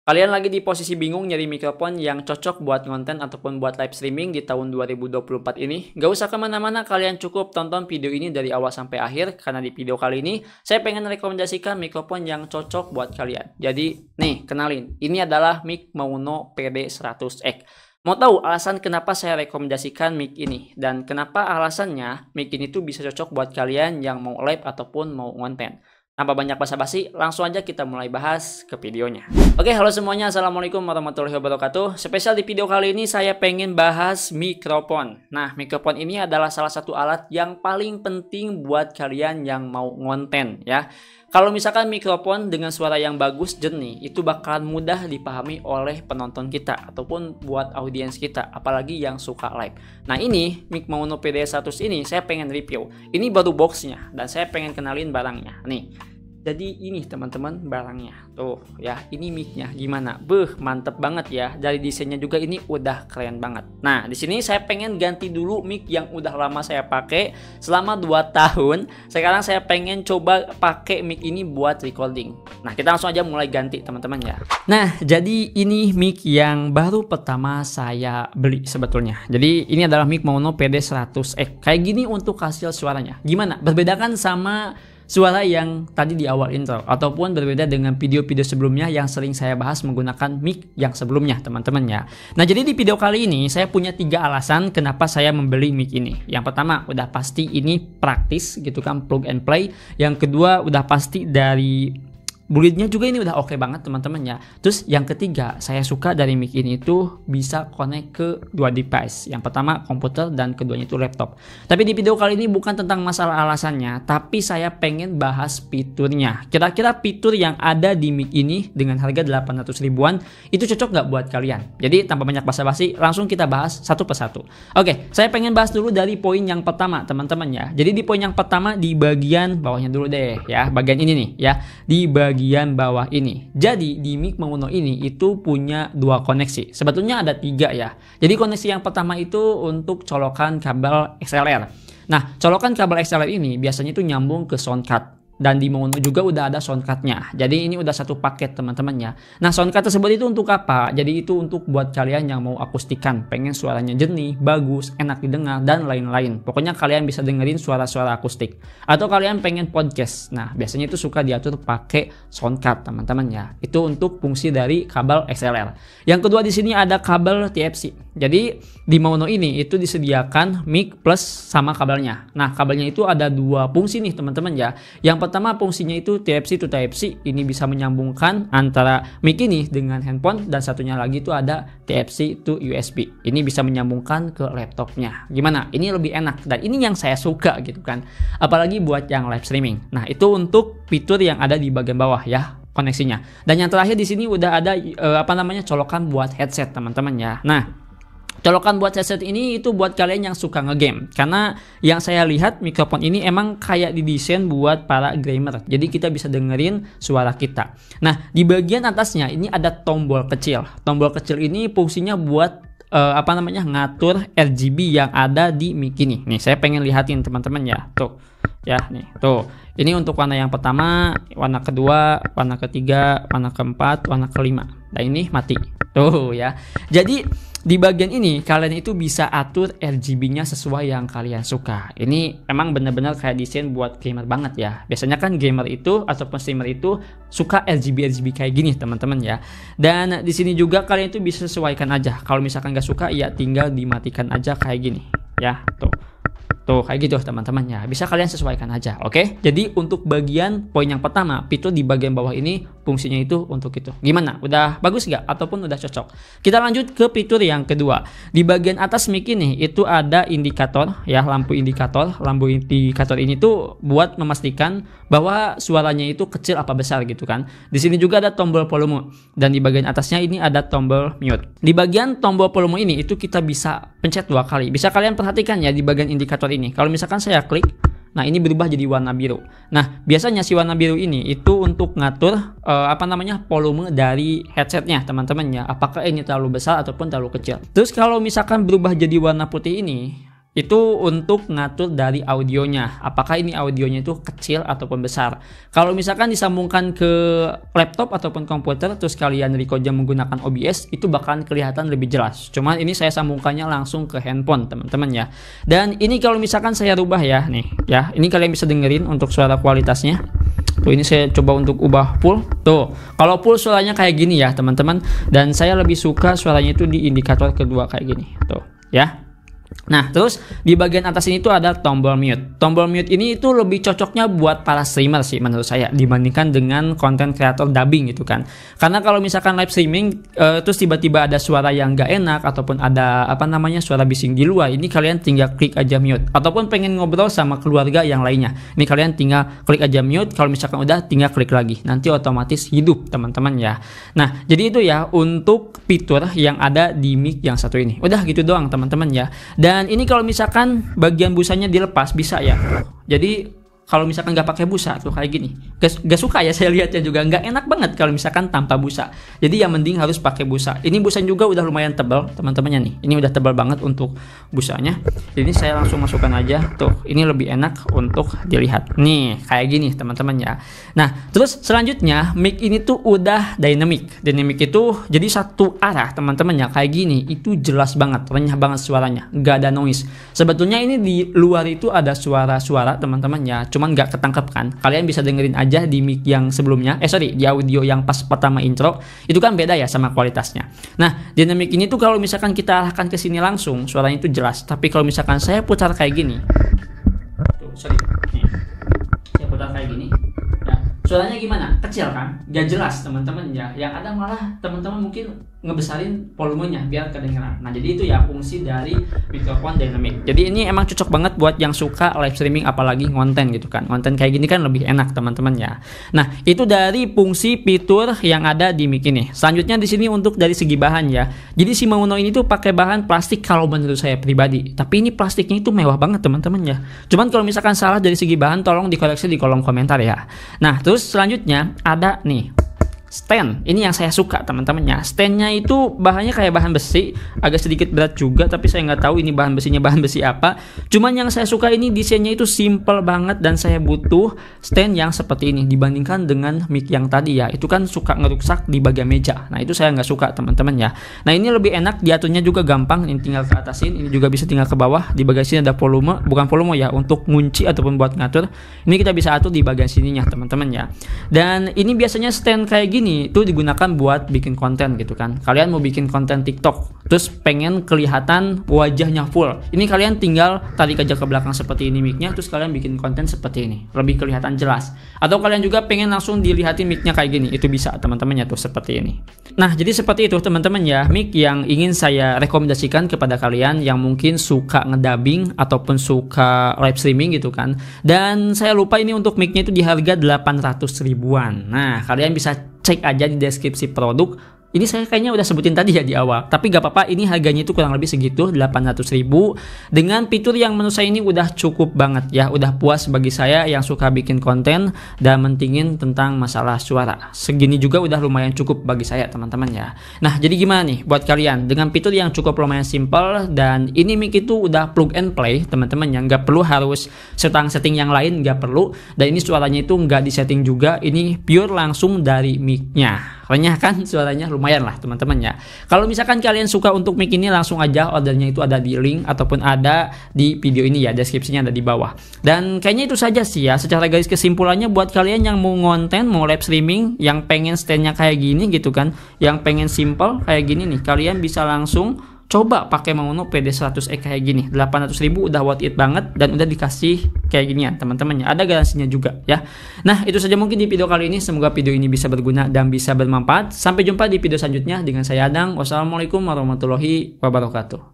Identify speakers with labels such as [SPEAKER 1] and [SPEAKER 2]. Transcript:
[SPEAKER 1] Kalian lagi di posisi bingung nyari mikrofon yang cocok buat konten ataupun buat live streaming di tahun 2024 ini? Gak usah kemana-mana, kalian cukup tonton video ini dari awal sampai akhir. Karena di video kali ini, saya pengen rekomendasikan mikrofon yang cocok buat kalian. Jadi, nih, kenalin. Ini adalah mic Maono PD100X. Mau tahu alasan kenapa saya rekomendasikan mic ini? Dan kenapa alasannya mic ini tuh bisa cocok buat kalian yang mau live ataupun mau konten? Tanpa banyak basa-basi, langsung aja kita mulai bahas ke videonya. Oke, halo semuanya, assalamualaikum warahmatullahi wabarakatuh. Spesial di video kali ini saya pengen bahas mikrofon. Nah, mikrofon ini adalah salah satu alat yang paling penting buat kalian yang mau ngonten ya. Kalau misalkan mikrofon dengan suara yang bagus, jernih, itu bakalan mudah dipahami oleh penonton kita ataupun buat audiens kita, apalagi yang suka live. Nah, ini mic Maono PD100 ini saya pengen review. Ini baru boxnya dan saya pengen kenalin barangnya. Nih. Jadi ini teman-teman barangnya. Tuh ya, ini micnya gimana? Mantep banget ya. Dari desainnya juga ini udah keren banget. Nah, di sini saya pengen ganti dulu mic yang udah lama saya pakai selama 2 tahun. Sekarang saya pengen coba pakai mic ini buat recording. Nah, kita langsung aja mulai ganti teman-teman ya. Nah, jadi ini mic yang baru pertama saya beli sebetulnya. Jadi ini adalah mic Maono PD100X. Kayak gini untuk hasil suaranya. Gimana? Berbeda kan sama suara yang tadi di awal intro, ataupun berbeda dengan video-video sebelumnya yang sering saya bahas menggunakan mic yang sebelumnya teman-teman ya. Nah, jadi di video kali ini saya punya 3 alasan kenapa saya membeli mic ini. Yang pertama, udah pasti ini praktis gitu kan, plug and play. Yang kedua, udah pasti dari buildnya juga ini udah oke banget teman-teman ya. Terus yang ketiga, saya suka dari mic ini itu bisa connect ke 2 device. Yang pertama komputer dan keduanya itu laptop. Tapi di video kali ini bukan tentang masalah alasannya, tapi saya pengen bahas fiturnya. Kira-kira fitur yang ada di mic ini dengan harga 800 ribuan itu cocok nggak buat kalian? Jadi tanpa banyak basa-basi, langsung kita bahas satu persatu. Oke, saya pengen bahas dulu dari poin yang pertama teman-teman ya. Jadi di poin yang pertama di bagian bawahnya dulu deh ya. Bagian ini nih ya. Di bagian bawah ini. Jadi di mic Maono ini itu punya 2 koneksi. Sebetulnya ada 3 ya. Jadi koneksi yang pertama itu untuk colokan kabel XLR. Nah, colokan kabel XLR ini biasanya itu nyambung ke sound card. Dan di Maono juga udah ada sound card-nya. Jadi ini udah satu paket teman-teman ya. Nah, sound card tersebut itu untuk apa? Jadi itu untuk buat kalian yang mau akustikan, pengen suaranya jernih, bagus, enak didengar, dan lain-lain. Pokoknya kalian bisa dengerin suara-suara akustik. Atau kalian pengen podcast. Nah, biasanya itu suka diatur pakai sound card teman-teman ya. Itu untuk fungsi dari kabel XLR. Yang kedua di sini ada kabel TFC. Jadi di Maono ini itu disediakan mic plus sama kabelnya. Nah, kabelnya itu ada 2 fungsi nih teman-teman ya. Yang pertama fungsinya itu TFC to Type-C. Ini bisa menyambungkan antara mic ini dengan handphone, dan satunya lagi itu ada TFC to USB. Ini bisa menyambungkan ke laptopnya. Gimana? Ini lebih enak dan ini yang saya suka gitu kan. Apalagi buat yang live streaming. Nah, itu untuk fitur yang ada di bagian bawah ya, koneksinya. Dan yang terakhir di sini udah ada colokan buat headset teman-teman ya. Nah, colokan buat headset ini itu buat kalian yang suka ngegame. Karena yang saya lihat mikrofon ini emang kayak didesain buat para gamer. Jadi kita bisa dengerin suara kita. Nah, di bagian atasnya ini ada tombol kecil. Tombol kecil ini fungsinya buat ngatur RGB yang ada di mic ini. Nih, saya pengen lihatin teman-teman ya. Tuh. Ya, nih. Tuh. Ini untuk warna yang pertama, warna kedua, warna ketiga, warna keempat, warna kelima. Nah, ini mati. Tuh ya. Jadi di bagian ini kalian itu bisa atur RGB-nya sesuai yang kalian suka. Ini emang bener-bener kayak desain buat gamer banget ya. Biasanya kan gamer itu ataupun streamer itu suka RGB kayak gini teman-teman ya. Dan di sini juga kalian itu bisa sesuaikan aja. Kalau misalkan nggak suka ya tinggal dimatikan aja kayak gini ya. Tuh kayak gitu teman-teman ya. Bisa kalian sesuaikan aja, oke? Jadi untuk bagian poin yang pertama, fitur di bagian bawah ini fungsinya itu untuk itu. Gimana? Udah bagus nggak? Ataupun udah cocok? Kita lanjut ke fitur yang kedua. Di bagian atas mic ini itu ada indikator ya, lampu indikator. Lampu indikator ini tuh buat memastikan bahwa suaranya itu kecil apa besar gitu kan. Di sini juga ada tombol volume dan di bagian atasnya ini ada tombol mute. Di bagian tombol volume ini itu kita bisa pencet 2 kali. Bisa kalian perhatikan ya di bagian indikator ini. Kalau misalkan saya klik, nah ini berubah jadi warna biru. Nah, biasanya si warna biru ini itu untuk ngatur volume dari headsetnya teman-teman ya. Apakah ini terlalu besar ataupun terlalu kecil. Terus kalau misalkan berubah jadi warna putih ini, Itu untuk ngatur dari audionya. Apakah ini audionya itu kecil ataupun besar. Kalau misalkan disambungkan ke laptop ataupun komputer terus kalian recordnya menggunakan OBS, itu bakalan kelihatan lebih jelas. Cuman ini saya sambungkannya langsung ke handphone, teman-teman ya. Dan ini kalau misalkan saya rubah ya, nih ya. Ini kalian bisa dengerin untuk suara kualitasnya. Tuh, ini saya coba untuk ubah full. Tuh, kalau full suaranya kayak gini ya, teman-teman. Dan saya lebih suka suaranya itu di indikator kedua kayak gini. Tuh, ya. Nah, terus di bagian atas ini tuh ada tombol mute. Tombol mute ini itu lebih cocoknya buat para streamer sih menurut saya dibandingkan dengan konten kreator dubbing gitu kan. Karena kalau misalkan live streaming terus tiba-tiba ada suara yang gak enak ataupun ada suara bising di luar, ini kalian tinggal klik aja mute. Ataupun pengen ngobrol sama keluarga yang lainnya, ini kalian tinggal klik aja mute. Kalau misalkan udah, tinggal klik lagi, nanti otomatis hidup, teman-teman ya. Nah, jadi itu ya untuk fitur yang ada di mic yang satu ini. Udah gitu doang, teman-teman ya. Dan ini kalau misalkan bagian busanya dilepas bisa ya. Jadi kalau misalkan nggak pakai busa tuh kayak gini, gak suka ya saya lihatnya juga, nggak enak banget kalau misalkan tanpa busa. Jadi yang mending harus pakai busa. Ini busanya juga udah lumayan tebal, teman-temannya nih. Ini udah tebal banget untuk busanya. Jadi saya langsung masukkan aja. Tuh, ini lebih enak untuk dilihat. Nih kayak gini, teman-teman ya. Nah, terus selanjutnya mic ini tuh udah dynamic. Dynamic itu jadi satu arah, teman-teman ya, kayak gini. Itu jelas banget, renyah banget suaranya, nggak ada noise. Sebetulnya ini di luar itu ada suara-suara, teman-teman ya. Cuman nggak ketangkep kan. Kalian bisa dengerin aja di mic yang sebelumnya. Di audio yang pas pertama intro itu kan beda ya sama kualitasnya. Nah, dynamic ini tuh kalau misalkan kita arahkan ke sini langsung, suaranya itu jelas. Tapi kalau misalkan saya putar kayak gini, tuh, nih, saya putar kayak gini, ya, suaranya gimana? Kecil kan? Gak jelas, teman-teman ya. Yang ada malah teman-teman mungkin ngebesarin volumenya biar kedengeran. Nah, jadi itu ya fungsi dari mikrofon dynamic. Jadi ini emang cocok banget buat yang suka live streaming apalagi konten gitu kan. Konten kayak gini kan lebih enak, teman-teman ya. Nah, itu dari fungsi fitur yang ada di mic ini. Selanjutnya di sini untuk dari segi bahan ya. Jadi si Mauno ini tuh pakai bahan plastik kalau menurut saya pribadi. Tapi ini plastiknya itu mewah banget, teman-teman ya. Cuman kalau misalkan salah dari segi bahan tolong dikoreksi di kolom komentar ya. Nah, terus selanjutnya ada nih stand. Ini yang saya suka, teman-teman ya. Standnya itu bahannya kayak bahan besi, agak sedikit berat juga, tapi saya nggak tahu ini bahan besinya bahan besi apa. Cuman yang saya suka ini desainnya itu simple banget dan saya butuh stand yang seperti ini dibandingkan dengan mic yang tadi ya. Itu kan suka ngerusak di bagian meja. Nah, itu saya nggak suka, teman-teman ya. Nah, ini lebih enak, diaturnya juga gampang. Ini tinggal ke atasin, ini juga bisa tinggal ke bawah. Di bagian sini ada volume, bukan volume ya, untuk ngunci ataupun buat ngatur. Ini kita bisa atur di bagian sininya, teman-teman ya. Dan ini biasanya stand kayak gini itu digunakan buat bikin konten gitu kan. Kalian mau bikin konten TikTok, terus pengen kelihatan wajahnya full. Ini kalian tinggal tarik aja ke belakang seperti ini mic-nya, terus kalian bikin konten seperti ini, lebih kelihatan jelas. Atau kalian juga pengen langsung dilihatin mic-nya kayak gini, itu bisa, teman-temannya tuh seperti ini. Nah, jadi seperti itu, teman-teman ya, mic yang ingin saya rekomendasikan kepada kalian yang mungkin suka ngedubbing ataupun suka live streaming gitu kan. Dan saya lupa ini untuk mic-nya itu di harga 800 ribuan. Nah, kalian bisa cek aja di deskripsi produk. Ini saya kayaknya udah sebutin tadi ya di awal, tapi gak apa-apa, ini harganya itu kurang lebih segitu, 800 ribu dengan fitur yang menurut saya ini udah cukup banget ya, udah puas bagi saya yang suka bikin konten dan mentingin tentang masalah suara. Segini juga udah lumayan cukup bagi saya, teman-teman ya. Nah, jadi gimana nih buat kalian dengan fitur yang cukup lumayan simple, dan ini mic itu udah plug and play, teman-teman ya, nggak perlu harus setting yang lain, nggak perlu. Dan ini suaranya itu nggak disetting juga, ini pure langsung dari mic-nya. Renyah kan suaranya, lumayan lah, teman-teman ya. Kalau misalkan kalian suka untuk mic ini, langsung aja ordernya itu ada di link ataupun ada di video ini ya, deskripsinya ada di bawah. Dan kayaknya itu saja sih ya, secara garis kesimpulannya buat kalian yang mau ngonten, mau live streaming, yang pengen standnya kayak gini gitu kan, yang pengen simple kayak gini nih, kalian bisa langsung coba pakai Mauno PD100E kayak gini. 800 ribu udah worth it banget dan udah dikasih kayak ginian, teman-temannya. Ada garansinya juga ya. Nah, itu saja mungkin di video kali ini. Semoga video ini bisa berguna dan bisa bermanfaat. Sampai jumpa di video selanjutnya dengan saya Adang. Wassalamualaikum warahmatullahi wabarakatuh.